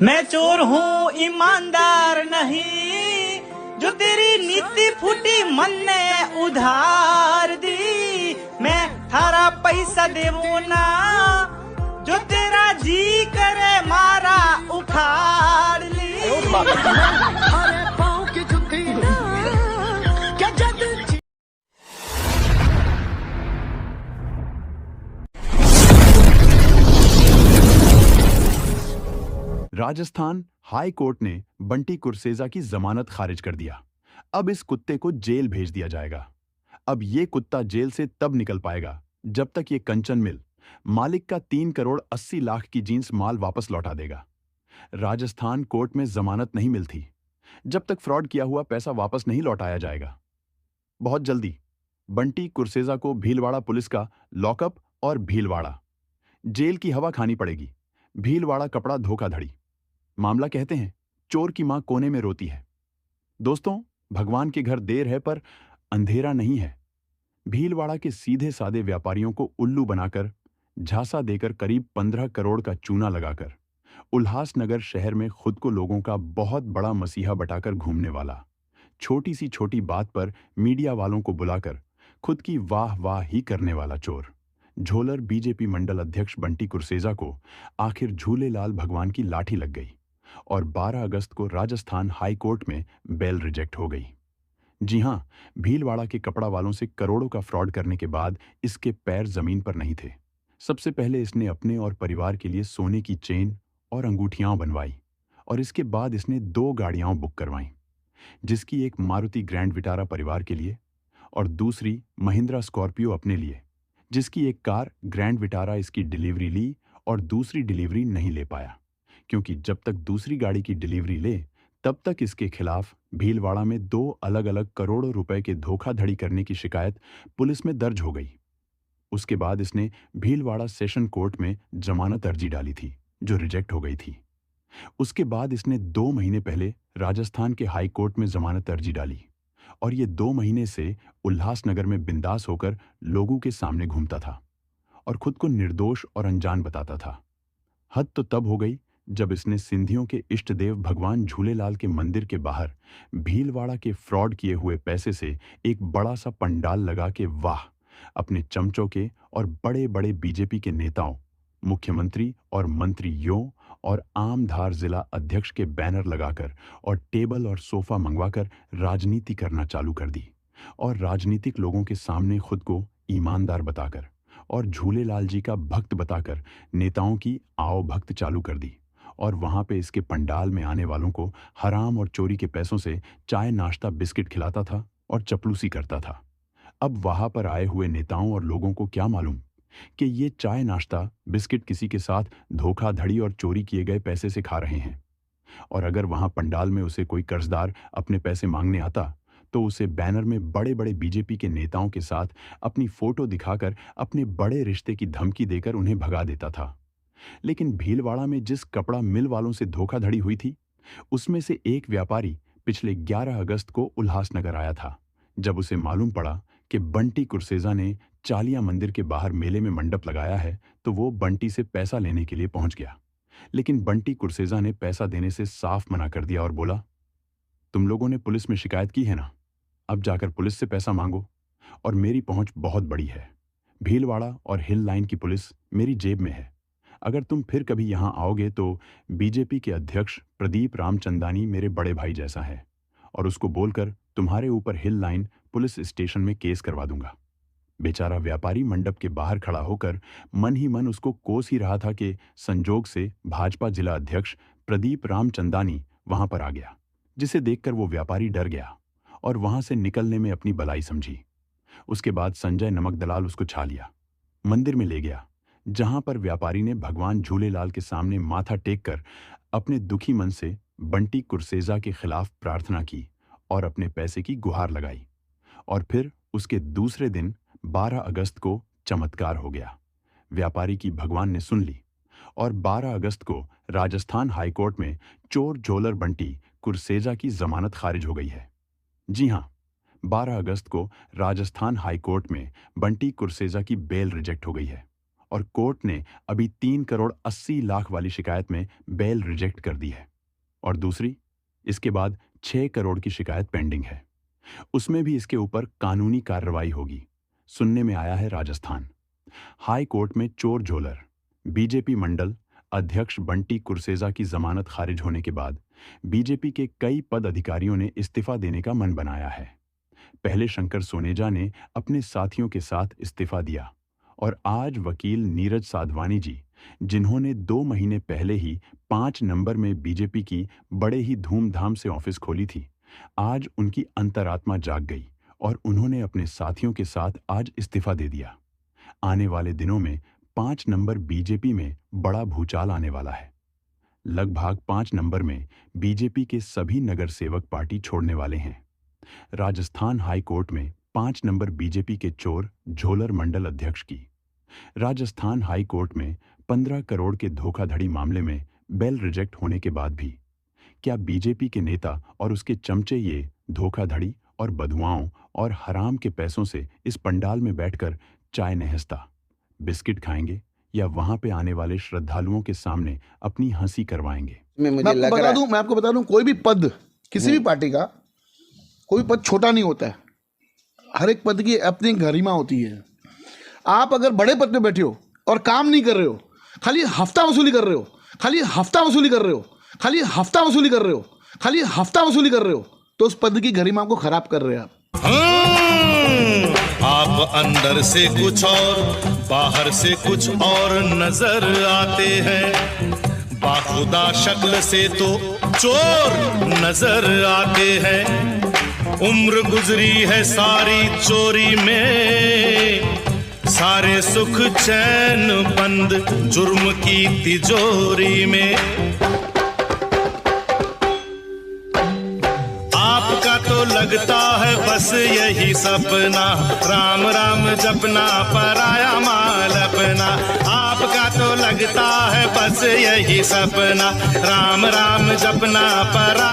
मैं चोर हूँ ईमानदार नहीं, जो तेरी नीति फूटी मन ने उधार दी। मैं थारा पैसा देवो ना, जो तेरा जी करे मारा उखाड़ ली। राजस्थान हाई कोर्ट ने बंटी कुरसेजा की जमानत खारिज कर दिया। अब इस कुत्ते को जेल भेज दिया जाएगा। अब ये कुत्ता जेल से तब निकल पाएगा जब तक ये कंचन मिल मालिक का 3 करोड़ 80 लाख की जींस माल वापस लौटा देगा। राजस्थान कोर्ट में जमानत नहीं मिलती जब तक फ्रॉड किया हुआ पैसा वापस नहीं लौटाया जाएगा। बहुत जल्दी बंटी कुरसेजा को भीलवाड़ा पुलिस का लॉकअप और भीलवाड़ा जेल की हवा खानी पड़ेगी। भीलवाड़ा कपड़ा धोखाधड़ी मामला कहते हैं चोर की मां कोने में रोती है। दोस्तों, भगवान के घर देर है पर अंधेरा नहीं है। भीलवाड़ा के सीधे सादे व्यापारियों को उल्लू बनाकर झांसा देकर करीब 15 करोड़ का चूना लगाकर उल्हासनगर शहर में खुद को लोगों का बहुत बड़ा मसीहा बताकर घूमने वाला, छोटी सी छोटी बात पर मीडिया वालों को बुलाकर खुद की वाह वाह ही करने वाला चोर झोलर बीजेपी मंडल अध्यक्ष बंटी कुरसेजा को आखिर झूलेलाल भगवान की लाठी लग गई और 12 अगस्त को राजस्थान हाई कोर्ट में बेल रिजेक्ट हो गई। जी हां, भीलवाड़ा के कपड़ा वालों से करोड़ों का फ्रॉड करने के बाद इसके पैर जमीन पर नहीं थे। सबसे पहले इसने अपने और परिवार के लिए सोने की चेन और अंगूठियां बनवाई और इसके बाद इसने 2 गाड़ियां बुक करवाईं, जिसकी एक मारुति ग्रैंड विटारा परिवार के लिए और दूसरी महिंद्रा स्कॉर्पियो अपने लिए, जिसकी एक कार ग्रैंड विटारा इसकी डिलीवरी ली और दूसरी डिलीवरी नहीं ले पाया, क्योंकि जब तक दूसरी गाड़ी की डिलीवरी ले तब तक इसके खिलाफ भीलवाड़ा में 2 अलग अलग करोड़ों रुपए के धोखाधड़ी करने की शिकायत पुलिस में दर्ज हो गई। उसके बाद इसने भीलवाड़ा सेशन कोर्ट में जमानत अर्जी डाली थी, जो रिजेक्ट हो गई थी। उसके बाद इसने 2 महीने पहले राजस्थान के हाई कोर्ट में जमानत अर्जी डाली और ये 2 महीने से उल्हासनगर में बिंदास होकर लोगों के सामने घूमता था और खुद को निर्दोष और अनजान बताता था। हद तो तब हो गई जब इसने सिंधियों के इष्ट देव भगवान झूलेलाल के मंदिर के बाहर भीलवाड़ा के फ्रॉड किए हुए पैसे से एक बड़ा सा पंडाल लगा के वाह अपने चमचों के और बड़े बड़े बीजेपी के नेताओं, मुख्यमंत्री और मंत्रियों और आमधार जिला अध्यक्ष के बैनर लगाकर और टेबल और सोफा मंगवाकर राजनीति करना चालू कर दी और राजनीतिक लोगों के सामने खुद को ईमानदार बताकर और झूलेलाल जी का भक्त बताकर नेताओं की आओ भक्त चालू कर दी और वहां पे इसके पंडाल में आने वालों को हराम और चोरी के पैसों से चाय नाश्ता बिस्किट खिलाता था और चपलूसी करता था। अब वहां पर आए हुए नेताओं और लोगों को क्या मालूम कि ये चाय नाश्ता बिस्किट किसी के साथ धोखाधड़ी और चोरी किए गए पैसे से खा रहे हैं। और अगर वहां पंडाल में उसे कोई कर्जदार अपने पैसे मांगने आता तो उसे बैनर में बड़े बड़े बीजेपी के नेताओं के साथ अपनी फोटो दिखाकर अपने बड़े रिश्ते की धमकी देकर उन्हें भगा देता था। लेकिन भीलवाड़ा में जिस कपड़ा मिल वालों से धोखाधड़ी हुई थी, उसमें से एक व्यापारी पिछले 11 अगस्त को उल्हासनगर आया था। जब उसे मालूम पड़ा कि बंटी कुरसेजा ने चालिया मंदिर के बाहर मेले में मंडप लगाया है तो वो बंटी से पैसा लेने के लिए पहुंच गया। लेकिन बंटी कुरसेजा ने पैसा देने से साफ मना कर दिया और बोला, तुम लोगों ने पुलिस में शिकायत की है ना, अब जाकर पुलिस से पैसा मांगो और मेरी पहुंच बहुत बड़ी है। भीलवाड़ा और हिल लाइन की पुलिस मेरी जेब में है। अगर तुम फिर कभी यहां आओगे तो बीजेपी के अध्यक्ष प्रदीप रामचंदानी मेरे बड़े भाई जैसा है और उसको बोलकर तुम्हारे ऊपर हिल लाइन पुलिस स्टेशन में केस करवा दूंगा। बेचारा व्यापारी मंडप के बाहर खड़ा होकर मन ही मन उसको कोस ही रहा था कि संजोग से भाजपा जिला अध्यक्ष प्रदीप रामचंदानी वहां पर आ गया, जिसे देखकर वो व्यापारी डर गया और वहां से निकलने में अपनी भलाई समझी। उसके बाद संजय नमक दलाल उसको छा लिया, मंदिर में ले गया, जहां पर व्यापारी ने भगवान झूलेलाल के सामने माथा टेक कर अपने दुखी मन से बंटी कुरसेजा के खिलाफ प्रार्थना की और अपने पैसे की गुहार लगाई। और फिर उसके दूसरे दिन 12 अगस्त को चमत्कार हो गया। व्यापारी की भगवान ने सुन ली और 12 अगस्त को राजस्थान हाईकोर्ट में चोर झोलर बंटी कुरसेजा की जमानत खारिज हो गई है। जी हां, 12 अगस्त को राजस्थान हाईकोर्ट में बंटी कुरसेजा की बेल रिजेक्ट हो गई है और कोर्ट ने अभी 3 करोड़ 80 लाख वाली शिकायत में बेल रिजेक्ट कर दी है। और दूसरी, इसके बाद 6 करोड़ की शिकायत पेंडिंग है, उसमें भी इसके ऊपर कानूनी कार्रवाई होगी। सुनने में आया है राजस्थान हाई कोर्ट में चोर झोलर बीजेपी मंडल अध्यक्ष बंटी कुरसेजा की जमानत खारिज होने के बाद बीजेपी के कई पद अधिकारियों ने इस्तीफा देने का मन बनाया है। पहले शंकर सोनेजा ने अपने साथियों के साथ इस्तीफा दिया और आज वकील नीरज साधवानी जी, जिन्होंने 2 महीने पहले ही 5 नंबर में बीजेपी की बड़े ही धूमधाम से ऑफिस खोली थी, आज उनकी अंतरात्मा जाग गई और उन्होंने अपने साथियों के साथ आज इस्तीफा दे दिया। आने वाले दिनों में 5 नंबर बीजेपी में बड़ा भूचाल आने वाला है। लगभग 5 नंबर में बीजेपी के सभी नगर सेवक पार्टी छोड़ने वाले हैं। राजस्थान हाई कोर्ट में 5 नंबर बीजेपी के चोर झोलर मंडल अध्यक्ष की, राजस्थान हाई कोर्ट में 15 करोड़ के धोखाधड़ी मामले में बेल रिजेक्ट होने के बाद भी क्या बीजेपी के नेता और उसके चमचे ये धोखाधड़ी और बदुआओं और हराम के पैसों से इस पंडाल में बैठकर चाय नहस्ता बिस्किट खाएंगे या वहां पे आने वाले श्रद्धालुओं के सामने अपनी हंसी करवाएंगे? मैं आपको बता दूं, कोई भी पद किसी भी पार्टी का कोई पद छोटा नहीं होता है। हर एक पद की अपनी गरिमा होती है। आप अगर बड़े पद पे बैठे हो और काम नहीं कर रहे हो, खाली हफ्ता वसूली कर रहे हो, खाली हफ्ता वसूली कर रहे हो, खाली हफ्ता वसूली कर रहे हो, खाली हफ्ता वसूली कर रहे हो, तो उस पद की गरिमा को खराब कर रहे हैं आप अंदर से कुछ और बाहर से कुछ और नजर आते हैं। बाखुदा शक्ल से तो चोर नजर आते हैं। उम्र गुजरी है सारी चोरी में, सारे सुख चैन बंद जुर्म की तिजोरी में। आपका तो लगता है बस यही सपना, राम राम जपना पराया माल अपना। आपका तो लगता है बस यही सपना, राम राम जपना परा